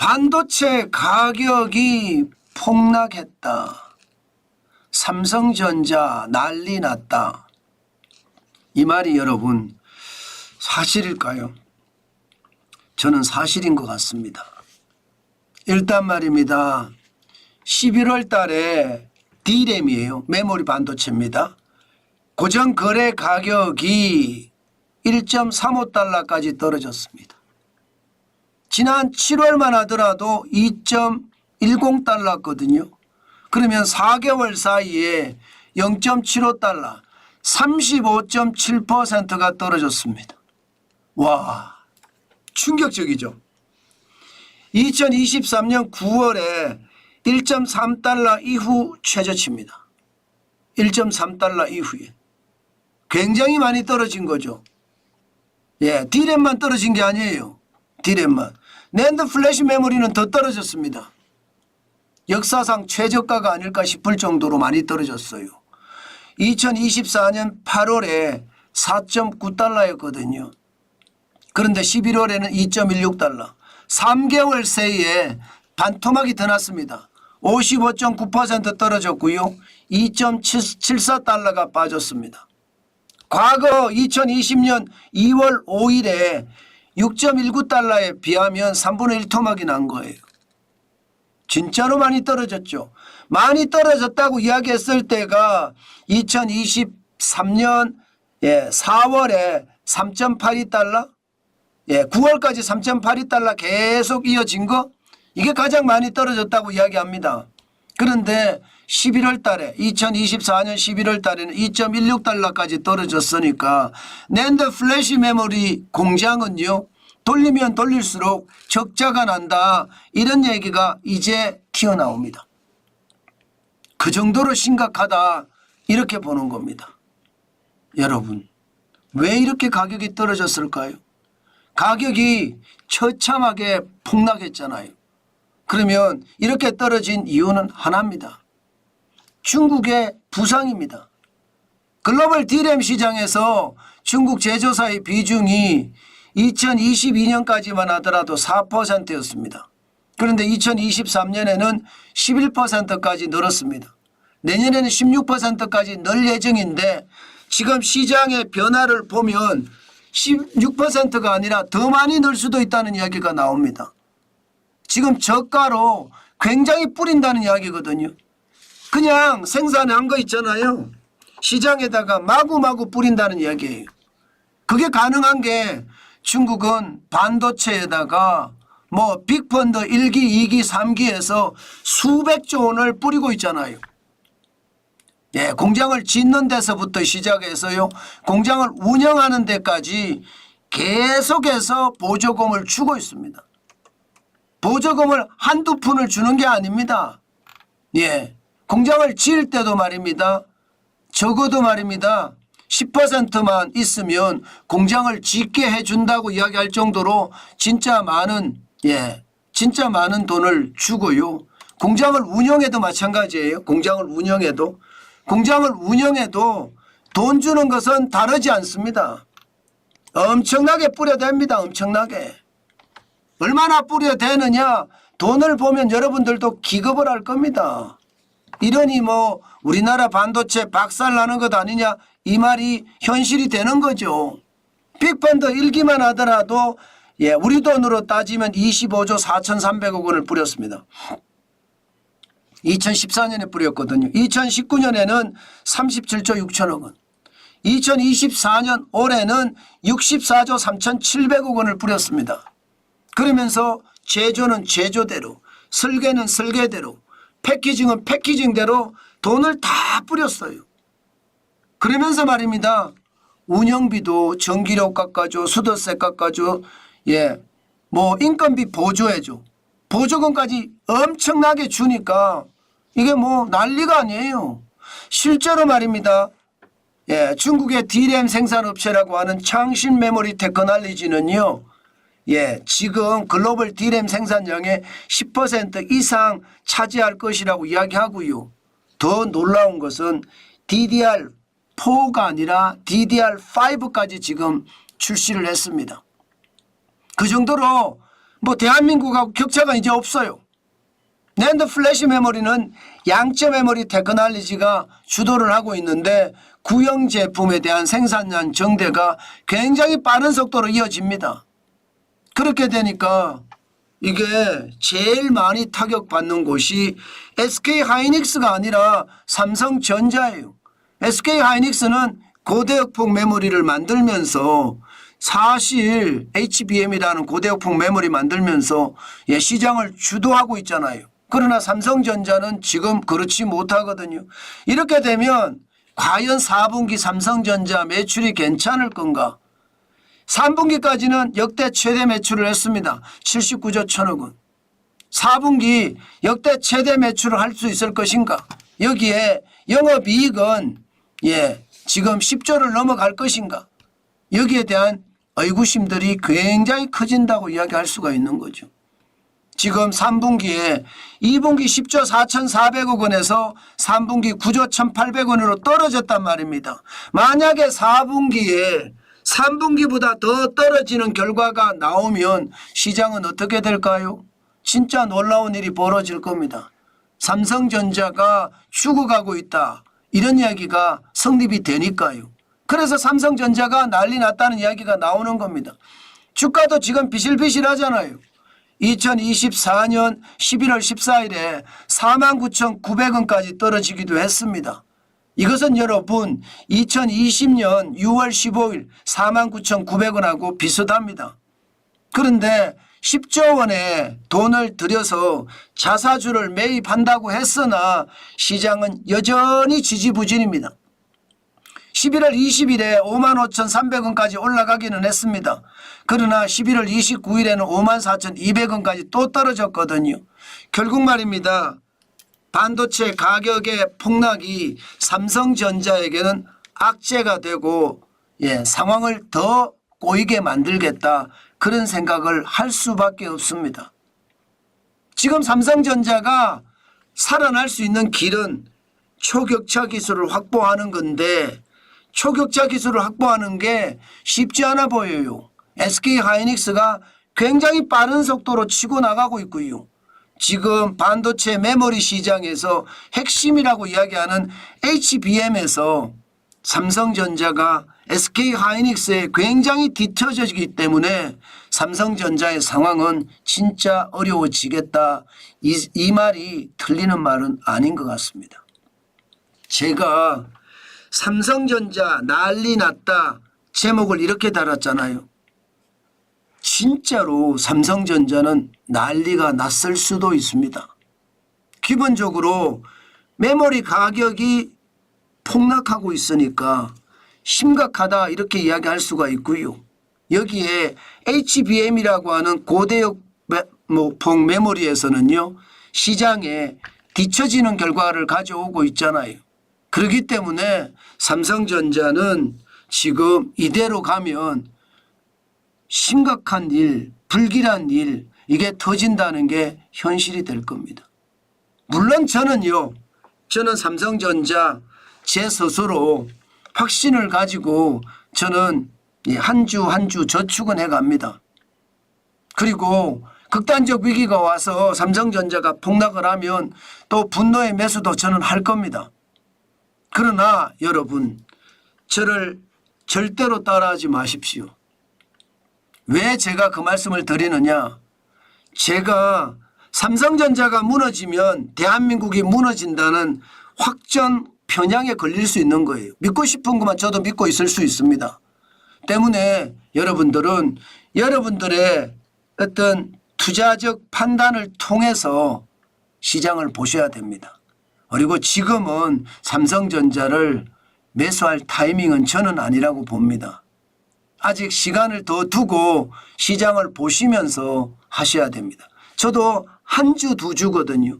반도체 가격이 폭락했다. 삼성전자 난리 났다. 이 말이 여러분 사실일까요? 저는 사실인 것 같습니다. 일단 말입니다. 11월 달에 D램이에요. 메모리 반도체입니다. 고정 거래 가격이 1.35달러까지 떨어졌습니다. 지난 7월만 하더라도 2.10달러거든요. 그러면 4개월 사이에 0.75달러, 35.7%가 떨어졌습니다. 와, 충격적이죠. 2023년 9월에 1.3달러 이후 최저치입니다. 1.3달러 이후에. 굉장히 많이 떨어진 거죠. 예, D램만 떨어진 게 아니에요. D램만. 낸드 플래시 메모리는 더 떨어졌습니다. 역사상 최저가가 아닐까 싶을 정도로 많이 떨어졌어요. 2024년 8월에 4.9달러였거든요. 그런데 11월에는 2.16달러. 3개월 새에 반토막이 더 났습니다. 55.9% 떨어졌고요. 2.74달러가 빠졌습니다. 과거 2020년 2월 5일에 6.19달러에 비하면 3분의 1 토막이 난 거예요. 진짜로 많이 떨어졌죠. 많이 떨어졌다고 이야기했을 때가 2023년 4월에 3.82달러, 9월까지 3.82달러 계속 이어진 거, 이게 가장 많이 떨어졌다고 이야기합니다. 그런데 11월 달에 2024년 11월 달에는 2.16달러까지 떨어졌으니까 낸드 플래시 메모리 공장은요, 돌리면 돌릴수록 적자가 난다, 이런 얘기가 이제 튀어나옵니다. 그 정도로 심각하다, 이렇게 보는 겁니다. 여러분, 왜 이렇게 가격이 떨어졌을까요? 가격이 처참하게 폭락했잖아요. 그러면 이렇게 떨어진 이유는 하나입니다. 중국의 부상입니다. 글로벌 D램 시장에서 중국 제조사의 비중이 2022년까지만 하더라도 4%였습니다. 그런데 2023년에는 11%까지 늘었습니다. 내년에는 16%까지 늘 예정인데 지금 시장의 변화를 보면 16%가 아니라 더 많이 늘 수도 있다는 이야기가 나옵니다. 지금 저가로 굉장히 뿌린다는 이야기거든요. 그냥 생산한 거 있잖아요. 시장에다가 마구마구 뿌린다는 이야기예요. 그게 가능한 게 중국은 반도체에다가 뭐 빅펀드 1기, 2기, 3기에서 수백조 원을 뿌리고 있잖아요. 예, 공장을 짓는 데서부터 시작해서요, 공장을 운영하는 데까지 계속해서 보조금을 주고 있습니다. 보조금을 한두 푼을 주는 게 아닙니다. 예, 공장을 지을 때도 말입니다. 적어도 말입니다. 10%만 있으면 공장을 짓게 해준다고 이야기할 정도로 진짜 많은, 진짜 많은 돈을 주고요. 공장을 운영해도 마찬가지예요. 공장을 운영해도 돈 주는 것은 다르지 않습니다. 엄청나게 뿌려댑니다. 엄청나게. 얼마나 뿌려대느냐, 돈을 보면 여러분들도 기겁을 할 겁니다. 이러니 뭐 우리나라 반도체 박살나는 것 아니냐, 이 말이 현실이 되는 거죠. 빅펀드 1기만 하더라도 우리 돈으로 따지면 25조 4,300억 원을 뿌렸습니다. 2014년에 뿌렸거든요. 2019년에는 37조 6천억 원. 2024년 올해는 64조 3,700억 원을 뿌렸습니다. 그러면서 제조는 제조대로, 설계는 설계대로, 패키징은 패키징대로 돈을 다 뿌렸어요. 그러면서 말입니다. 운영비도 전기료 깎아줘, 수도세 깎아줘, 뭐 인건비 보조해줘, 보조금까지 엄청나게 주니까 이게 뭐 난리가 아니에요. 실제로 말입니다. 중국의 D램 생산업체라고 하는 창신 메모리 테크놀로지는요, 지금 글로벌 D램 생산량의 10% 이상 차지할 것이라고 이야기하고요. 더 놀라운 것은 DDR4가 아니라 DDR5까지 지금 출시를 했습니다. 그 정도로 뭐 대한민국하고 격차가 이제 없어요. 낸드 플래시 메모리는 양적 메모리 테크놀로지가 주도를 하고 있는데 구형 제품에 대한 생산량 정대가 굉장히 빠른 속도로 이어집니다. 그렇게 되니까 이게 제일 많이 타격받는 곳이 SK하이닉스가 아니라 삼성전자예요. SK하이닉스는 고대역폭 메모리를 만들면서 사실 HBM이라는 고대역폭 메모리 만들면서 시장을 주도하고 있잖아요. 그러나 삼성전자는 지금 그렇지 못하거든요. 이렇게 되면 과연 4분기 삼성전자 매출이 괜찮을 건가? 3분기까지는 역대 최대 매출을 했습니다. 79조 1천억 원. 4분기 역대 최대 매출을 할 수 있을 것인가? 여기에 영업이익은 지금 10조를 넘어갈 것인가? 여기에 대한 의구심들이 굉장히 커진다고 이야기할 수가 있는 거죠. 지금 3분기에 2분기 10조 4,400억 원에서 3분기 9조 1,800원으로 떨어졌단 말입니다. 만약에 4분기에 3분기보다 더 떨어지는 결과가 나오면 시장은 어떻게 될까요? 진짜 놀라운 일이 벌어질 겁니다. 삼성전자가 죽어가고 있다. 이런 이야기가 성립이 되니까요. 그래서 삼성전자가 난리 났다는 이야기가 나오는 겁니다. 주가도 지금 비실비실하잖아요. 2024년 11월 14일에 49,900원까지 떨어지기도 했습니다. 이것은 여러분 2020년 6월 15일 49,900원하고 비슷합니다. 그런데 10조 원의 돈을 들여서 자사주를 매입한다고 했으나 시장은 여전히 지지부진입니다. 11월 20일에 55,300원까지 올라가기는 했습니다. 그러나 11월 29일에는 54,200원까지 또 떨어졌거든요. 결국 말입니다. 반도체 가격의 폭락이 삼성전자에게는 악재가 되고 상황을 더 꼬이게 만들겠다. 그런 생각을 할 수밖에 없습니다. 지금 삼성전자가 살아날 수 있는 길은 초격차 기술을 확보하는 건데 초격차 기술을 확보하는 게 쉽지 않아 보여요. SK하이닉스가 굉장히 빠른 속도로 치고 나가고 있고요. 지금 반도체 메모리 시장에서 핵심이라고 이야기하는 HBM에서 삼성전자가 SK하이닉스에 굉장히 뒤처지기 때문에 삼성전자의 상황은 진짜 어려워지겠다. 이 말이 틀리는 말은 아닌 것 같습니다. 제가 삼성전자 난리 났다 제목을 이렇게 달았잖아요. 진짜로 삼성전자는 난리가 났을 수도 있습니다. 기본적으로 메모리 가격이 폭락하고 있으니까 심각하다 이렇게 이야기할 수가 있고요. 여기에 HBM이라고 하는 고대역폭 메모리에서는요. 시장에 뒤처지는 결과를 가져오고 있잖아요. 그렇기 때문에 삼성전자는 지금 이대로 가면 심각한 일, 불길한 일 이게 터진다는 게 현실이 될 겁니다. 물론 저는 삼성전자 제 스스로 확신을 가지고 저는 한 주 한 주 저축은 해갑니다. 그리고 극단적 위기가 와서 삼성전자가 폭락을 하면 또 분노의 매수도 저는 할 겁니다. 그러나 여러분 저를 절대로 따라하지 마십시오. 왜 제가 그 말씀을 드리느냐. 제가 삼성전자가 무너지면 대한민국이 무너진다는 확전 편향에 걸릴 수 있는 거예요. 믿고 싶은 것만 저도 믿고 있을 수 있습니다. 때문에 여러분들은 여러분들의 어떤 투자적 판단을 통해서 시장을 보셔야 됩니다. 그리고 지금은 삼성전자를 매수할 타이밍은 저는 아니라고 봅니다. 아직 시간을 더 두고 시장을 보시면서 하셔야 됩니다. 저도 한 주 두 주거든요.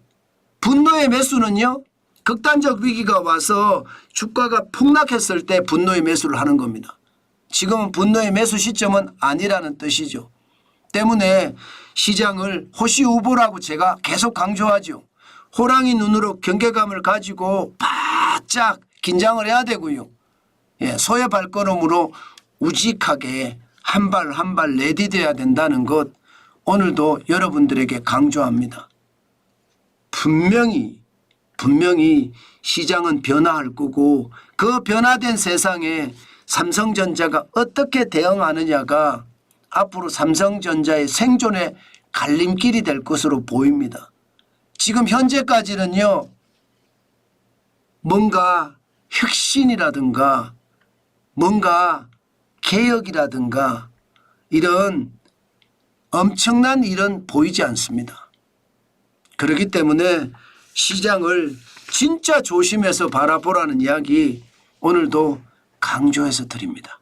분노의 매수는요. 극단적 위기가 와서 주가가 폭락했을 때 분노의 매수를 하는 겁니다. 지금은 분노의 매수 시점은 아니라는 뜻이죠. 때문에 시장을 호시우보라고 제가 계속 강조하죠. 호랑이 눈으로 경계감을 가지고 바짝 긴장을 해야 되고요. 소의 발걸음으로 우직하게 한 발 한 발 내디뎌야 된다는 것 오늘도 여러분들에게 강조합니다. 분명히 시장은 변화할 거고 그 변화된 세상에 삼성전자가 어떻게 대응하느냐가 앞으로 삼성전자의 생존의 갈림길이 될 것으로 보입니다. 지금 현재까지는요. 뭔가 혁신이라든가 뭔가 개혁이라든가 이런 엄청난 일은 보이지 않습니다. 그렇기 때문에 시장을 진짜 조심해서 바라보라는 이야기 오늘도 강조해서 드립니다.